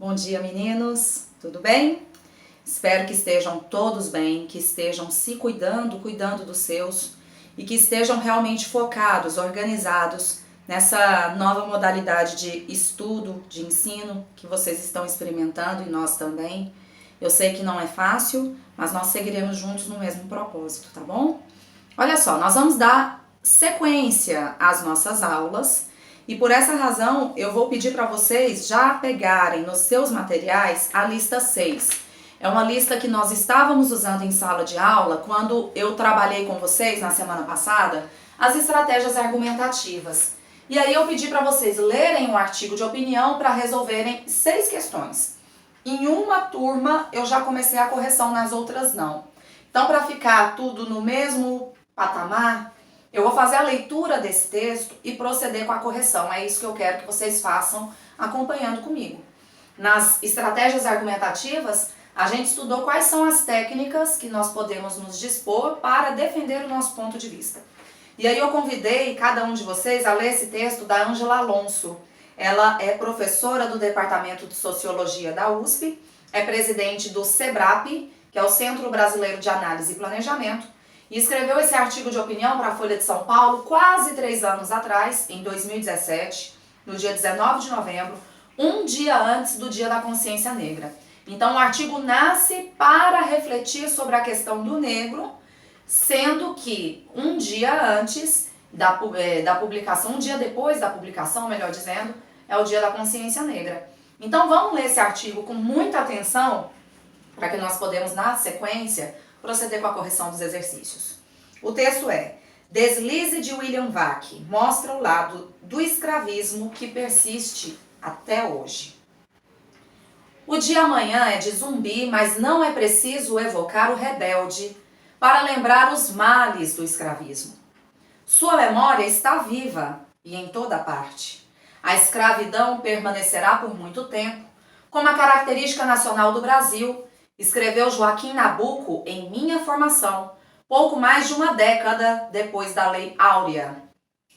Bom dia, meninos, tudo bem? Espero que estejam todos bem, que estejam se cuidando dos seus e que estejam realmente focados, organizados nessa nova modalidade de estudo, de ensino que vocês estão experimentando e nós também. Eu sei que não é fácil, mas nós seguiremos juntos no mesmo propósito, tá bom? Olha só, nós vamos dar sequência às nossas aulas. E por essa razão, eu vou pedir para vocês já pegarem nos seus materiais a lista 6. É uma lista que nós estávamos usando em sala de aula quando eu trabalhei com vocês na semana passada as estratégias argumentativas. E aí eu pedi para vocês lerem um artigo de opinião para resolverem 6 questões. Em uma turma eu já comecei a correção, nas outras não. Então, para ficar tudo no mesmo patamar, eu vou fazer a leitura desse texto e proceder com a correção. É isso que eu quero que vocês façam acompanhando comigo. Nas estratégias argumentativas, a gente estudou quais são as técnicas que nós podemos nos dispor para defender o nosso ponto de vista. E aí eu convidei cada um de vocês a ler esse texto da Ângela Alonso. Ela é professora do Departamento de Sociologia da USP, é presidente do SEBRAP, que é o Centro Brasileiro de Análise e Planejamento, e escreveu esse artigo de opinião para a Folha de São Paulo quase 3 anos atrás, em 2017, no dia 19 de novembro, um dia antes do Dia da Consciência Negra. Então o artigo nasce para refletir sobre a questão do negro, sendo que um dia antes da publicação, um dia depois da publicação, melhor dizendo, é o Dia da Consciência Negra. Então vamos ler esse artigo com muita atenção, para que nós podemos, na sequência, proceder com a correção dos exercícios. O texto é: Deslize de William Vac mostra o lado do escravismo que persiste até hoje. O dia amanhã é de zumbi, mas não é preciso evocar o rebelde para lembrar os males do escravismo. Sua memória está viva e em toda parte. A escravidão permanecerá por muito tempo, como a característica nacional do Brasil, escreveu Joaquim Nabuco em Minha Formação, pouco mais de uma década depois da Lei Áurea.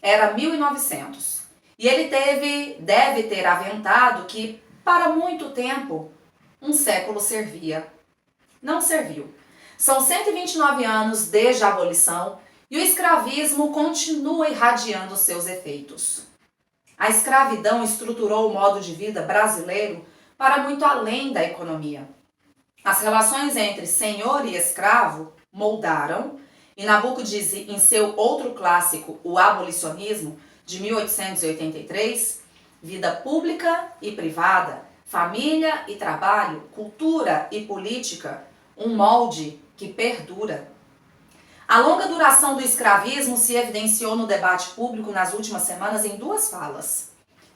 Era 1900. E ele deve ter aventado que, para muito tempo, um século servia. Não serviu. São 129 anos desde a abolição e o escravismo continua irradiando seus efeitos. A escravidão estruturou o modo de vida brasileiro para muito além da economia. As relações entre senhor e escravo moldaram, e Nabuco diz em seu outro clássico, O Abolicionismo, de 1883, vida pública e privada, família e trabalho, cultura e política, um molde que perdura. A longa duração do escravismo se evidenciou no debate público nas últimas semanas em 2 falas.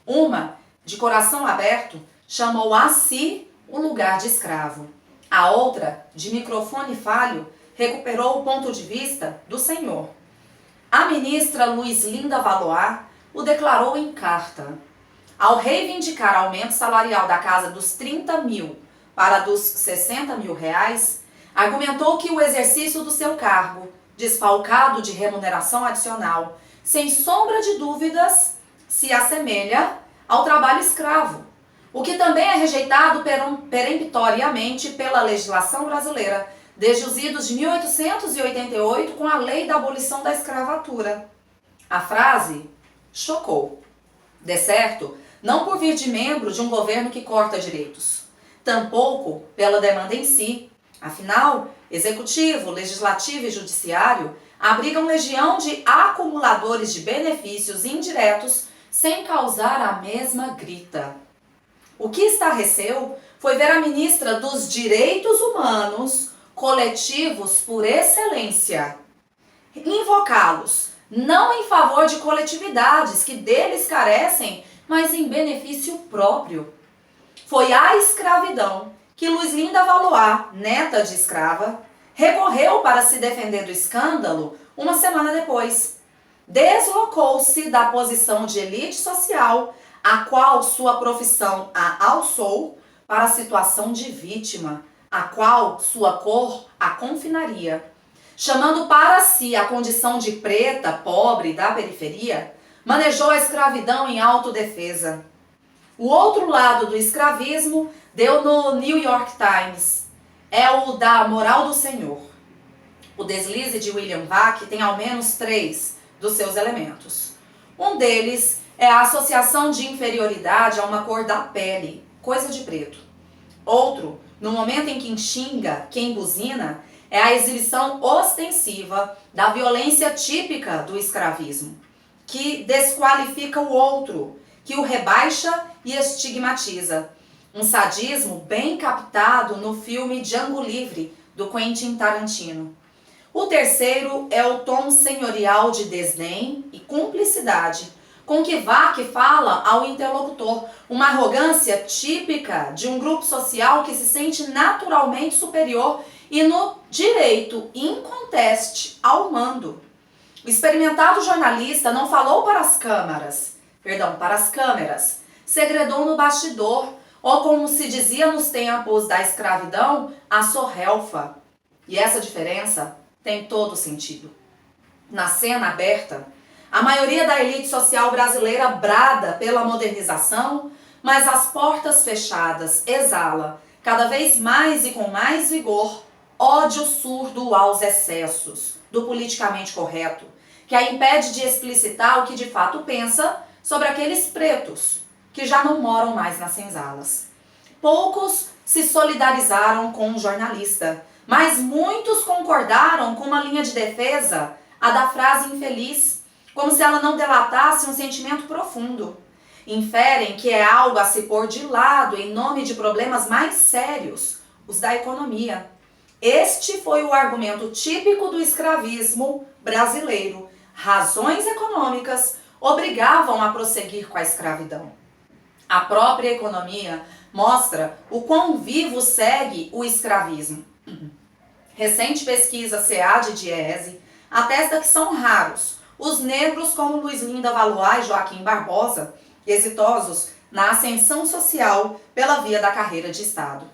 Uma, de coração aberto, chamou a si o lugar de escravo. A outra, de microfone falho, recuperou o ponto de vista do senhor. A ministra Luizlinda Valois o declarou em carta. Ao reivindicar aumento salarial da casa dos 30 mil para dos 60 mil reais, argumentou que o exercício do seu cargo, desfalcado de remuneração adicional, sem sombra de dúvidas, se assemelha ao trabalho escravo, o que também é rejeitado peremptoriamente pela legislação brasileira, desde os idos de 1888, com a lei da abolição da escravatura. A frase chocou. De certo, não por vir de membro de um governo que corta direitos, tampouco pela demanda em si. Afinal, executivo, legislativo e judiciário abrigam legião de acumuladores de benefícios indiretos sem causar a mesma grita. O que estarreceu foi ver a ministra dos Direitos Humanos, coletivos por excelência, invocá-los, não em favor de coletividades que deles carecem, mas em benefício próprio. Foi à escravidão que Luizlinda Valois, neta de escrava, recorreu para se defender do escândalo uma semana depois. Deslocou-se da posição de elite social a qual sua profissão a alçou para a situação de vítima, a qual sua cor a confinaria. Chamando para si a condição de preta, pobre da periferia, manejou a escravidão em autodefesa. O outro lado do escravismo deu no New York Times, é o da moral do Senhor. O deslize de William Vac tem ao menos 3 dos seus elementos. Um deles é a associação de inferioridade a uma cor da pele, coisa de preto. Outro, no momento em que xinga quem buzina, é a exibição ostensiva da violência típica do escravismo, que desqualifica o outro, que o rebaixa e estigmatiza. Um sadismo bem captado no filme Django Livre, do Quentin Tarantino. O terceiro é o tom senhorial de desdém e cumplicidade, com que Vac fala ao interlocutor, uma arrogância típica de um grupo social que se sente naturalmente superior e no direito inconteste ao mando. O experimentado jornalista não falou para as câmeras, segredou no bastidor, ou como se dizia nos tempos da escravidão, a sorrelfa. E essa diferença tem todo sentido. Na cena aberta, a maioria da elite social brasileira brada pela modernização, mas às portas fechadas exala, cada vez mais e com mais vigor, ódio surdo aos excessos do politicamente correto, que a impede de explicitar o que de fato pensa sobre aqueles pretos que já não moram mais nas senzalas. Poucos se solidarizaram com o jornalista, mas muitos concordaram com uma linha de defesa, a da frase infeliz, como se ela não delatasse um sentimento profundo. Inferem que é algo a se pôr de lado em nome de problemas mais sérios, os da economia. Este foi o argumento típico do escravismo brasileiro. Razões econômicas obrigavam a prosseguir com a escravidão. A própria economia mostra o quão vivo segue o escravismo. Recente pesquisa CA de Diese atesta que são raros os negros como Luiz Linda Valois e Joaquim Barbosa, exitosos na ascensão social pela via da carreira de Estado.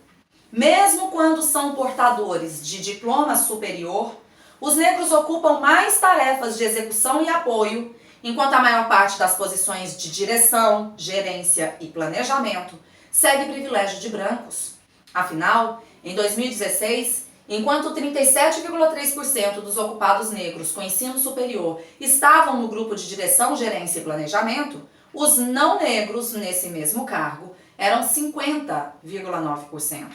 Mesmo quando são portadores de diploma superior, os negros ocupam mais tarefas de execução e apoio, enquanto a maior parte das posições de direção, gerência e planejamento segue privilégio de brancos. Afinal, em 2016, enquanto 37,3% dos ocupados negros com ensino superior estavam no grupo de direção, gerência e planejamento, os não negros nesse mesmo cargo eram 50,9%.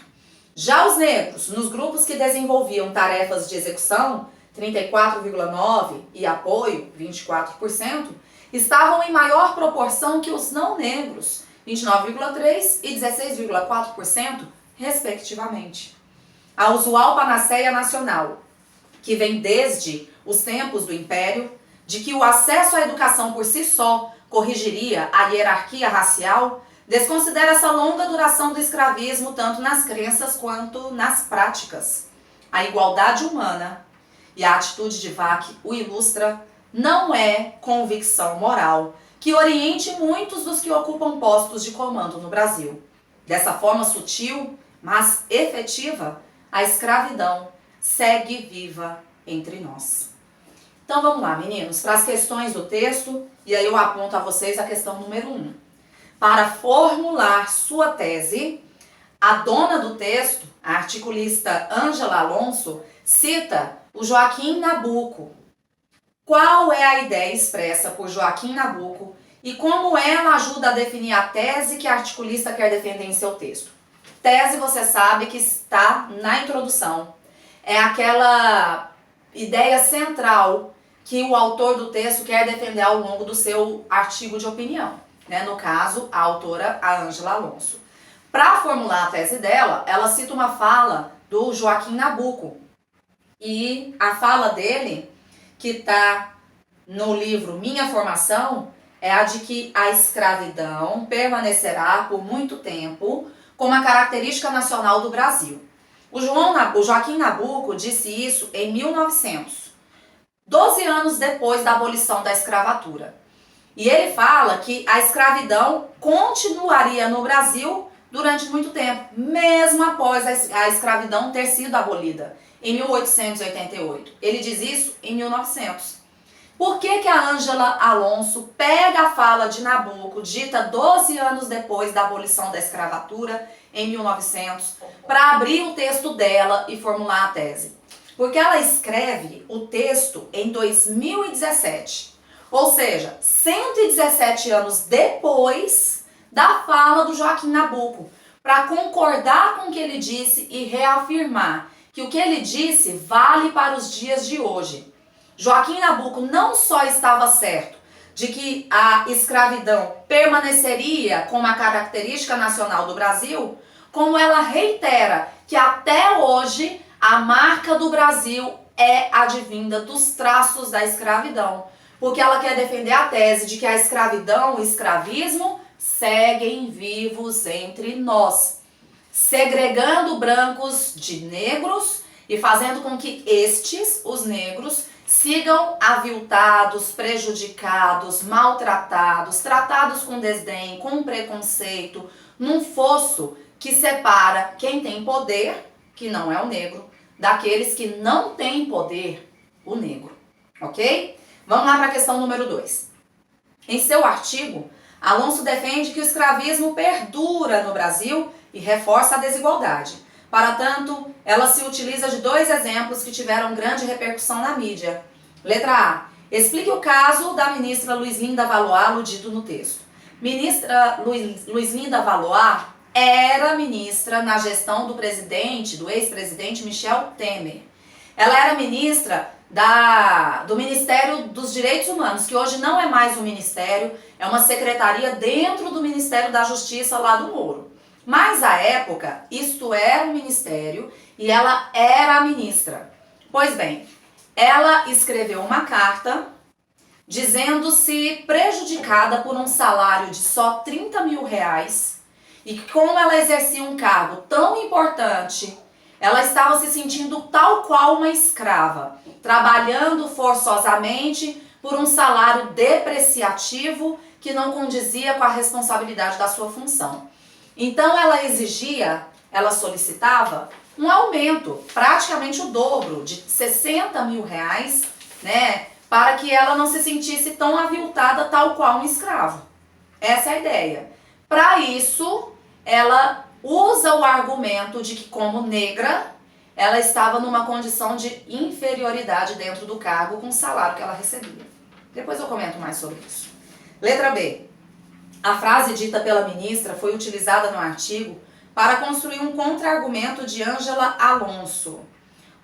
Já os negros, nos grupos que desenvolviam tarefas de execução, 34,9% e apoio, 24%, estavam em maior proporção que os não negros, 29,3% e 16,4%, respectivamente. A usual panaceia nacional, que vem desde os tempos do Império, de que o acesso à educação por si só corrigiria a hierarquia racial, desconsidera essa longa duração do escravismo tanto nas crenças quanto nas práticas. A igualdade humana, e a atitude de Vac o ilustra, não é convicção moral que oriente muitos dos que ocupam postos de comando no Brasil. Dessa forma sutil, mas efetiva, a escravidão segue viva entre nós. Então vamos lá, meninos, para as questões do texto, e aí eu aponto a vocês a questão número 1. Para formular sua tese, a dona do texto, a articulista Ângela Alonso, cita o Joaquim Nabuco. Qual é a ideia expressa por Joaquim Nabuco e como ela ajuda a definir a tese que a articulista quer defender em seu texto? Tese, você sabe que está na introdução. É aquela ideia central que o autor do texto quer defender ao longo do seu artigo de opinião. No caso, a autora, a Ângela Alonso. Para formular a tese dela, ela cita uma fala do Joaquim Nabuco. E a fala dele, que está no livro Minha Formação, é a de que a escravidão permanecerá por muito tempo como a característica nacional do Brasil. O Joaquim Nabuco disse isso em 1900, 12 anos depois da abolição da escravatura. E ele fala que a escravidão continuaria no Brasil durante muito tempo, mesmo após a escravidão ter sido abolida, em 1888. Ele diz isso em 1900. Por que a Ângela Alonso pega a fala de Nabuco, dita 12 anos depois da abolição da escravatura, em 1900, para abrir o texto dela e formular a tese? Porque ela escreve o texto em 2017, ou seja, 117 anos depois da fala do Joaquim Nabuco, para concordar com o que ele disse e reafirmar que o que ele disse vale para os dias de hoje. Joaquim Nabuco não só estava certo de que a escravidão permaneceria como a característica nacional do Brasil, como ela reitera que até hoje a marca do Brasil é advinda dos traços da escravidão, porque ela quer defender a tese de que a escravidão, o escravismo, seguem vivos entre nós, segregando brancos de negros e fazendo com que estes, os negros, sigam aviltados, prejudicados, maltratados, tratados com desdém, com preconceito, num fosso que separa quem tem poder, que não é o negro, daqueles que não têm poder, o negro. Ok? Vamos lá para a questão número 2. Em seu artigo, Alonso defende que o escravismo perdura no Brasil e reforça a desigualdade. Para tanto, ela se utiliza de 2 exemplos que tiveram grande repercussão na mídia. Letra A. Explique o caso da ministra Luizlinda Valois aludido no texto. Ministra Luizlinda Valois era ministra na gestão do ex-presidente Michel Temer. Ela era ministra do Ministério dos Direitos Humanos, que hoje não é mais um ministério, é uma secretaria dentro do Ministério da Justiça lá do Moro. Mas à época, isto era um ministério e ela era a ministra. Pois bem, ela escreveu uma carta dizendo-se prejudicada por um salário de só 30 mil reais e que, como ela exercia um cargo tão importante, ela estava se sentindo tal qual uma escrava, trabalhando forçosamente por um salário depreciativo que não condizia com a responsabilidade da sua função. Então ela solicitava um aumento, praticamente o dobro, de 60 mil reais, né, para que ela não se sentisse tão aviltada tal qual um escravo. Essa é a ideia. Para isso, ela usa o argumento de que, como negra, ela estava numa condição de inferioridade dentro do cargo com o salário que ela recebia. Depois eu comento mais sobre isso. Letra B. A frase dita pela ministra foi utilizada no artigo para construir um contra-argumento de Ângela Alonso.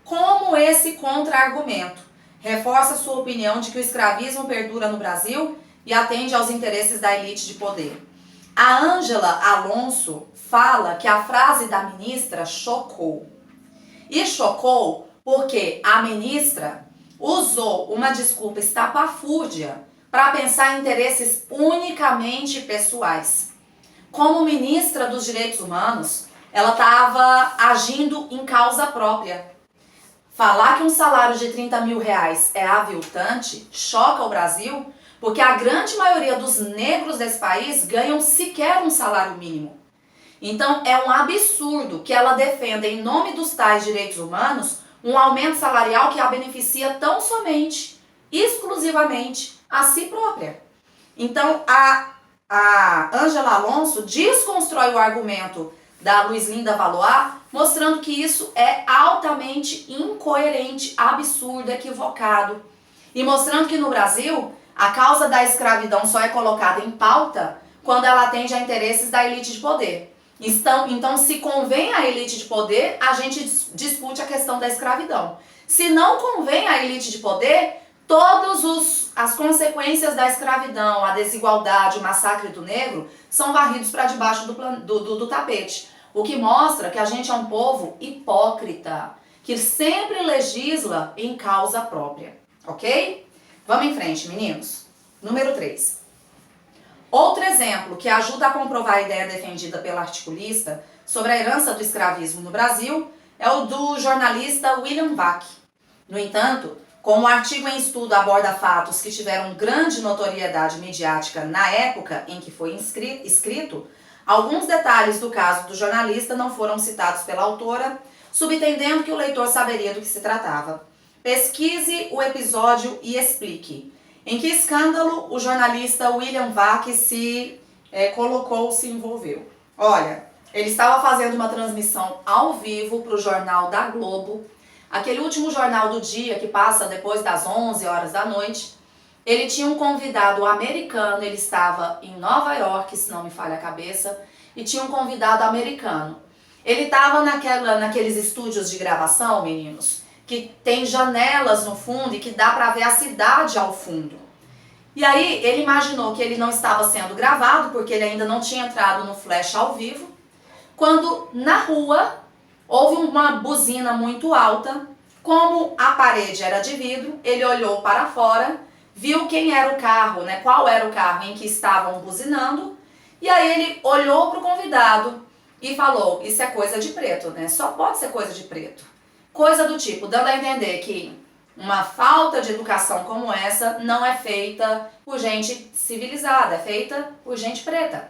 Como esse contra-argumento reforça sua opinião de que o escravismo perdura no Brasil e atende aos interesses da elite de poder. A Ângela Alonso fala que a frase da ministra chocou. E chocou porque a ministra usou uma desculpa estapafúrdia para pensar em interesses unicamente pessoais. Como ministra dos Direitos Humanos, ela estava agindo em causa própria. Falar que um salário de 30 mil reais é aviltante choca o Brasil, porque a grande maioria dos negros desse país ganham sequer um salário mínimo. Então é um absurdo que ela defenda, em nome dos tais direitos humanos, um aumento salarial que a beneficia tão somente, exclusivamente, a si própria. Então a Ângela Alonso desconstrói o argumento da Luizlinda Valois, mostrando que isso é altamente incoerente, absurdo, equivocado. E mostrando que no Brasil, a causa da escravidão só é colocada em pauta quando ela atende a interesses da elite de poder. Então, se convém à elite de poder, a gente discute a questão da escravidão. Se não convém à elite de poder, todas as consequências da escravidão, a desigualdade, o massacre do negro, são varridos para debaixo do tapete. O que mostra que a gente é um povo hipócrita, que sempre legisla em causa própria. Ok? Vamos em frente, meninos. Número 3. Outro exemplo que ajuda a comprovar a ideia defendida pela articulista sobre a herança do escravismo no Brasil é o do jornalista William Vac. No entanto, como o artigo em estudo aborda fatos que tiveram grande notoriedade midiática na época em que foi escrito, alguns detalhes do caso do jornalista não foram citados pela autora, subentendendo que o leitor saberia do que se tratava. Pesquise o episódio e explique. Em que escândalo o jornalista William Vac se envolveu? Olha, ele estava fazendo uma transmissão ao vivo para o Jornal da Globo, aquele último jornal do dia que passa depois das 11 horas da noite. Ele tinha um convidado americano, ele estava em Nova York, se não me falha a cabeça, e tinha um convidado americano. Ele estava naqueles estúdios de gravação, meninos, que tem janelas no fundo e que dá para ver a cidade ao fundo. E aí ele imaginou que ele não estava sendo gravado, porque ele ainda não tinha entrado no flash ao vivo, quando na rua houve uma buzina muito alta. Como a parede era de vidro, ele olhou para fora, viu quem era o carro, né? Qual era o carro em que estavam buzinando, e aí ele olhou para o convidado e falou: isso é coisa de preto, né? Só pode ser coisa de preto. Coisa do tipo, dando a entender que uma falta de educação como essa não é feita por gente civilizada, é feita por gente preta.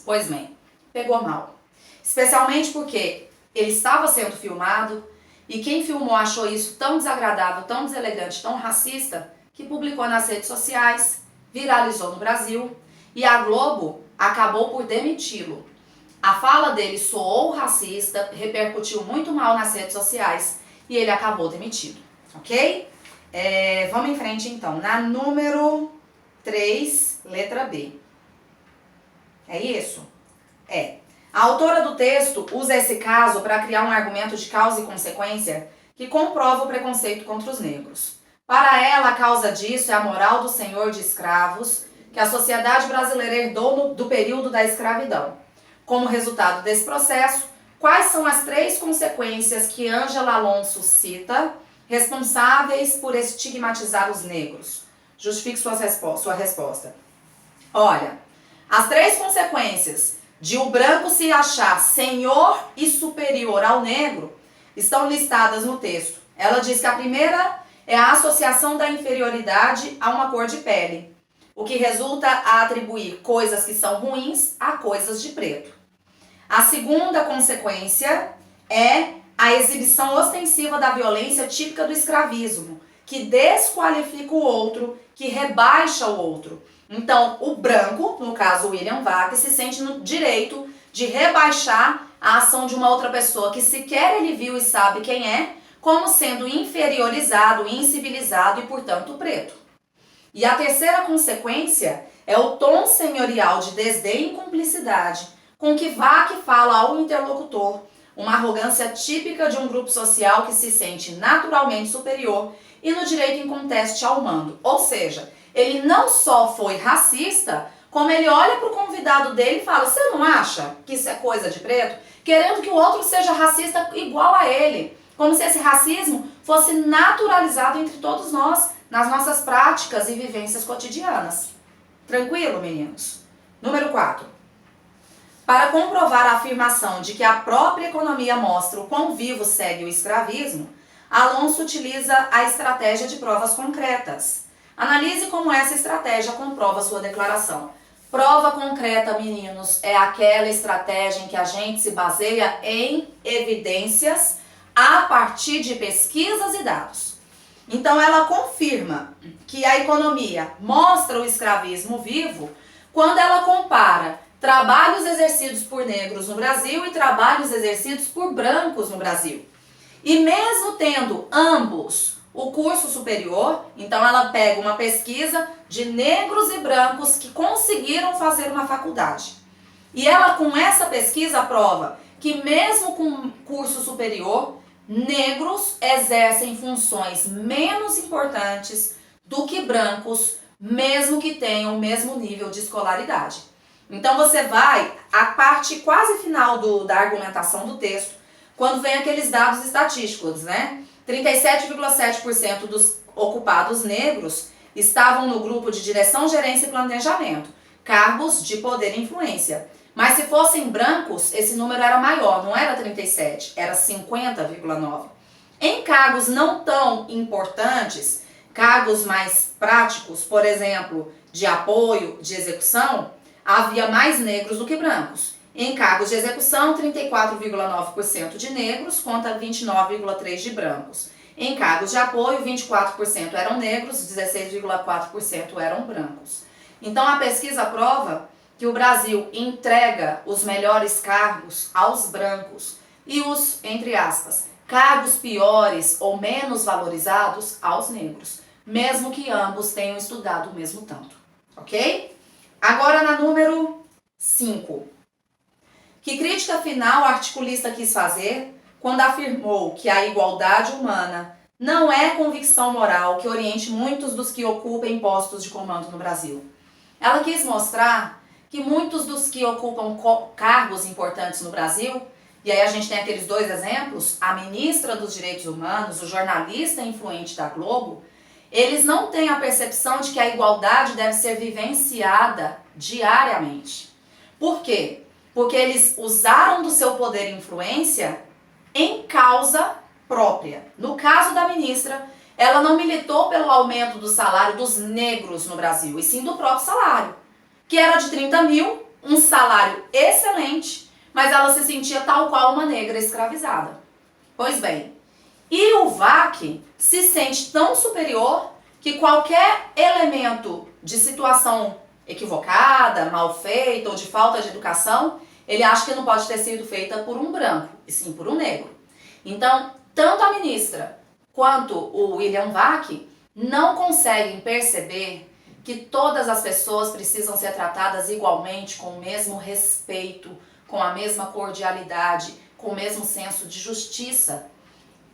Pois bem, pegou mal. Especialmente porque ele estava sendo filmado e quem filmou achou isso tão desagradável, tão deselegante, tão racista, que publicou nas redes sociais, viralizou no Brasil e a Globo acabou por demiti-lo. A fala dele soou racista, repercutiu muito mal nas redes sociais e ele acabou demitido, ok? Vamos em frente então. Na número 3, letra B. É isso? É. A autora do texto usa esse caso para criar um argumento de causa e consequência que comprova o preconceito contra os negros. Para ela, a causa disso é a moral do senhor de escravos que a sociedade brasileira herdou do período da escravidão. Como resultado desse processo, quais são as 3 consequências que Ângela Alonso cita responsáveis por estigmatizar os negros? Justifique sua resposta. Olha, as 3 consequências de o branco se achar senhor e superior ao negro estão listadas no texto. Ela diz que a primeira é a associação da inferioridade a uma cor de pele, o que resulta a atribuir coisas que são ruins a coisas de preto. A segunda consequência é a exibição ostensiva da violência típica do escravismo, que desqualifica o outro, que rebaixa o outro. Então, o branco, no caso William Vac, se sente no direito de rebaixar a ação de uma outra pessoa que sequer ele viu e sabe quem é, como sendo inferiorizado, incivilizado e, portanto, preto. E a terceira consequência é o tom senhorial de desdém e cumplicidade com que Vac fala ao interlocutor, uma arrogância típica de um grupo social que se sente naturalmente superior e no direito inconteste ao mando. Ou seja, ele não só foi racista, como ele olha para o convidado dele e fala: você não acha que isso é coisa de preto? Querendo que o outro seja racista igual a ele. Como se esse racismo fosse naturalizado entre todos nós, nas nossas práticas e vivências cotidianas. Tranquilo, meninos? Número 4. Para comprovar a afirmação de que a própria economia mostra o quão vivo segue o escravismo, Alonso utiliza a estratégia de provas concretas. Analise como essa estratégia comprova sua declaração. Prova concreta, meninos, é aquela estratégia em que a gente se baseia em evidências a partir de pesquisas e dados. Então, ela confirma que a economia mostra o escravismo vivo quando ela compara trabalhos exercidos por negros no Brasil e trabalhos exercidos por brancos no Brasil. E mesmo tendo ambos o curso superior, então ela pega uma pesquisa de negros e brancos que conseguiram fazer uma faculdade. E ela, com essa pesquisa, prova que mesmo com curso superior, negros exercem funções menos importantes do que brancos, mesmo que tenham o mesmo nível de escolaridade. Então você vai à parte quase final da argumentação do texto, quando vem aqueles dados estatísticos, né? 37,7% dos ocupados negros estavam no grupo de direção, gerência e planejamento, cargos de poder e influência. Mas se fossem brancos, esse número era maior, não era 37, era 50,9%. Em cargos não tão importantes, cargos mais práticos, por exemplo, de apoio, de execução, havia mais negros do que brancos. Em cargos de execução, 34,9% de negros contra 29,3% de brancos. Em cargos de apoio, 24% eram negros, 16,4% eram brancos. Então a pesquisa prova que o Brasil entrega os melhores cargos aos brancos e os, entre aspas, cargos piores ou menos valorizados aos negros, mesmo que ambos tenham estudado o mesmo tanto, ok? Agora na número 5. Que crítica final o articulista quis fazer quando afirmou que a igualdade humana não é convicção moral que oriente muitos dos que ocupem postos de comando no Brasil? Ela quis mostrar que muitos dos que ocupam cargos importantes no Brasil, e aí a gente tem aqueles dois exemplos, a ministra dos Direitos Humanos, o jornalista influente da Globo, eles não têm a percepção de que a igualdade deve ser vivenciada diariamente. Por quê? Porque eles usaram do seu poder e influência em causa própria. No caso da ministra, ela não militou pelo aumento do salário dos negros no Brasil, e sim do próprio salário, que era de 30 mil, um salário excelente, mas ela se sentia tal qual uma negra escravizada. Pois bem, e o VAC se sente tão superior que qualquer elemento de situação equivocada, mal feita ou de falta de educação, ele acha que não pode ter sido feita por um branco, e sim por um negro. Então, tanto a ministra quanto o William Vac não conseguem perceber que todas as pessoas precisam ser tratadas igualmente, com o mesmo respeito, com a mesma cordialidade, com o mesmo senso de justiça.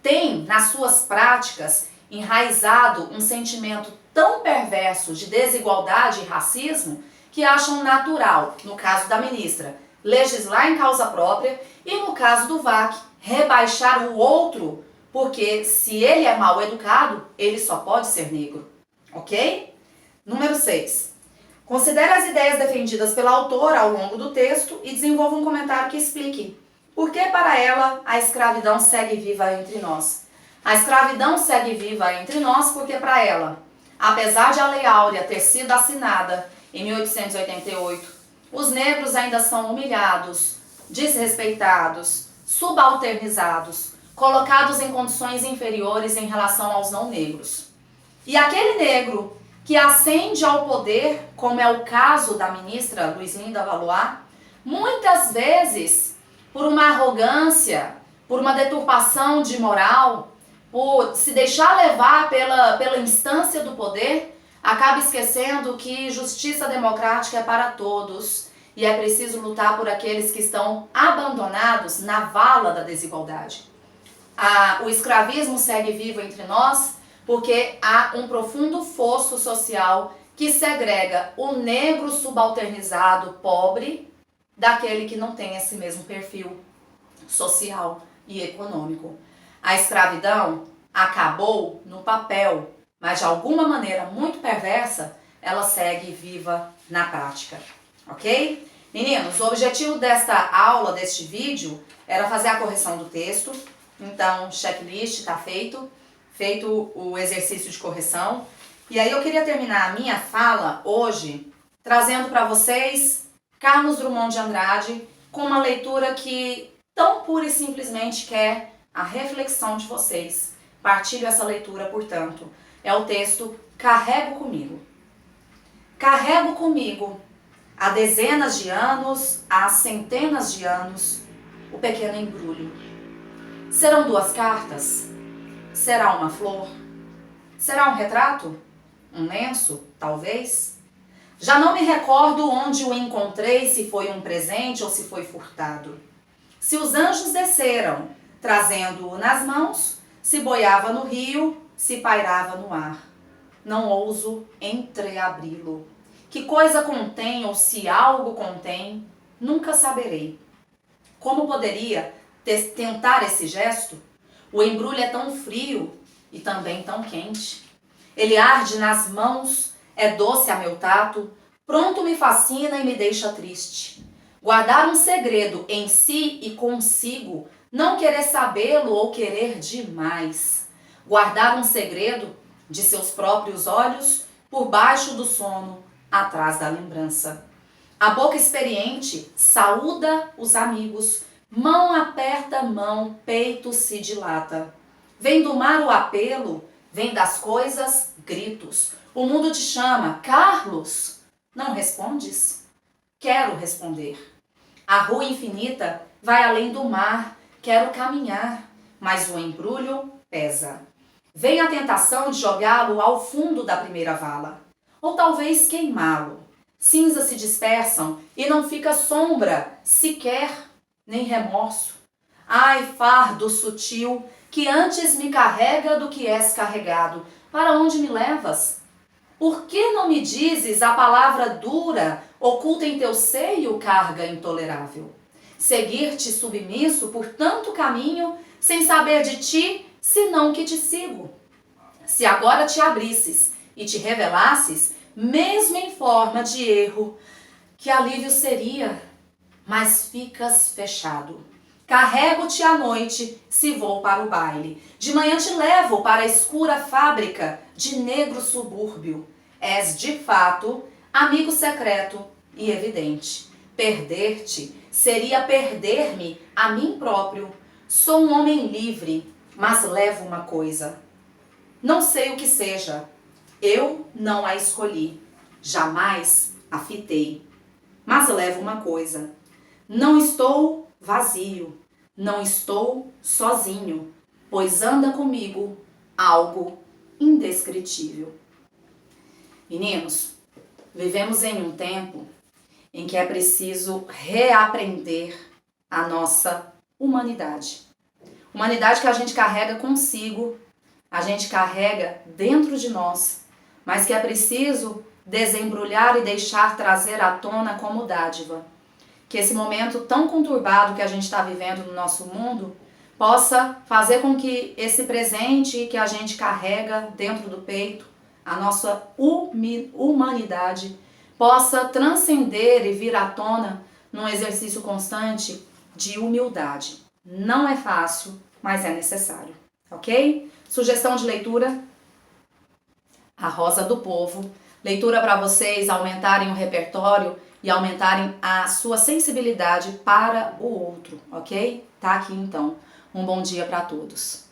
Tem, nas suas práticas, enraizado um sentimento tão perverso de desigualdade e racismo que acham natural, no caso da ministra, legislar em causa própria e, no caso do VAC, rebaixar o outro, porque se ele é mal educado, ele só pode ser negro. Ok? Número 6. Considere as ideias defendidas pela autora ao longo do texto e desenvolva um comentário que explique por que para ela a escravidão segue viva entre nós. A escravidão segue viva entre nós porque para ela, apesar de a Lei Áurea ter sido assinada em 1888, os negros ainda são humilhados, desrespeitados, subalternizados, colocados em condições inferiores em relação aos não negros. E aquele negro que ascende ao poder, como é o caso da ministra Luiz-Linda Valois, muitas vezes por uma arrogância, por uma deturpação de moral, por se deixar levar pela instância do poder, acaba esquecendo que justiça democrática é para todos e é preciso lutar por aqueles que estão abandonados na vala da desigualdade. O escravismo segue vivo entre nós porque há um profundo fosso social que segrega o negro subalternizado, pobre, daquele que não tem esse mesmo perfil social e econômico. A escravidão acabou no papel, mas de alguma maneira muito perversa, ela segue viva na prática, ok? Meninos, o objetivo desta aula, deste vídeo, era fazer a correção do texto. Então, checklist está feito o exercício de correção. E aí eu queria terminar a minha fala hoje trazendo para vocês Carlos Drummond de Andrade com uma leitura que tão pura e simplesmente quer a reflexão de vocês. Partilho essa leitura, portanto. É o texto Carrego Comigo. Carrego comigo, há dezenas de anos, há centenas de anos, o pequeno embrulho. Serão 2 cartas? Será uma flor? Será um retrato? Um lenço, talvez? Já não me recordo onde o encontrei, se foi um presente ou se foi furtado. Se os anjos desceram, trazendo-o nas mãos, se boiava no rio, se pairava no ar. Não ouso entreabri-lo. Que coisa contém ou se algo contém, nunca saberei. Como poderia tentar esse gesto? O embrulho é tão frio e também tão quente. Ele arde nas mãos, é doce a meu tato, pronto me fascina e me deixa triste. Guardar um segredo em si e consigo, não querer sabê-lo ou querer demais. Guardar um segredo de seus próprios olhos, por baixo do sono, atrás da lembrança. A boca experiente saúda os amigos, mão aperta mão, peito se dilata. Vem do mar o apelo, vem das coisas gritos. O mundo te chama, Carlos, não respondes? Quero responder. A rua infinita vai além do mar, quero caminhar, mas o embrulho pesa. Vem a tentação de jogá-lo ao fundo da primeira vala, ou talvez queimá-lo. Cinzas se dispersam e não fica sombra sequer, nem remorso. Ai, fardo sutil, que antes me carrega do que és carregado, para onde me levas? Por que não me dizes a palavra dura, oculta em teu seio carga intolerável? Seguir-te submisso por tanto caminho, sem saber de ti, senão que te sigo. Se agora te abrisses e te revelasses, mesmo em forma de erro, que alívio seria, mas ficas fechado. Carrego-te à noite, se vou para o baile. De manhã te levo para a escura fábrica de negro subúrbio. És, de fato, amigo secreto e evidente. Perder-te seria perder-me a mim próprio. Sou um homem livre, mas levo uma coisa. Não sei o que seja. Eu não a escolhi. Jamais a fitei. Mas levo uma coisa. Não estou vazio. Não estou sozinho, pois anda comigo algo indescritível. Meninos, vivemos em um tempo em que é preciso reaprender a nossa humanidade. Humanidade que a gente carrega consigo, a gente carrega dentro de nós, mas que é preciso desembrulhar e deixar trazer à tona como dádiva. Que esse momento tão conturbado que a gente está vivendo no nosso mundo possa fazer com que esse presente que a gente carrega dentro do peito, a nossa humanidade, possa transcender e vir à tona num exercício constante de humildade. Não é fácil, mas é necessário, ok? Sugestão de leitura: A Rosa do Povo. Leitura para vocês aumentarem o repertório e aumentarem a sua sensibilidade para o outro, ok? Tá aqui então. Um bom dia para todos.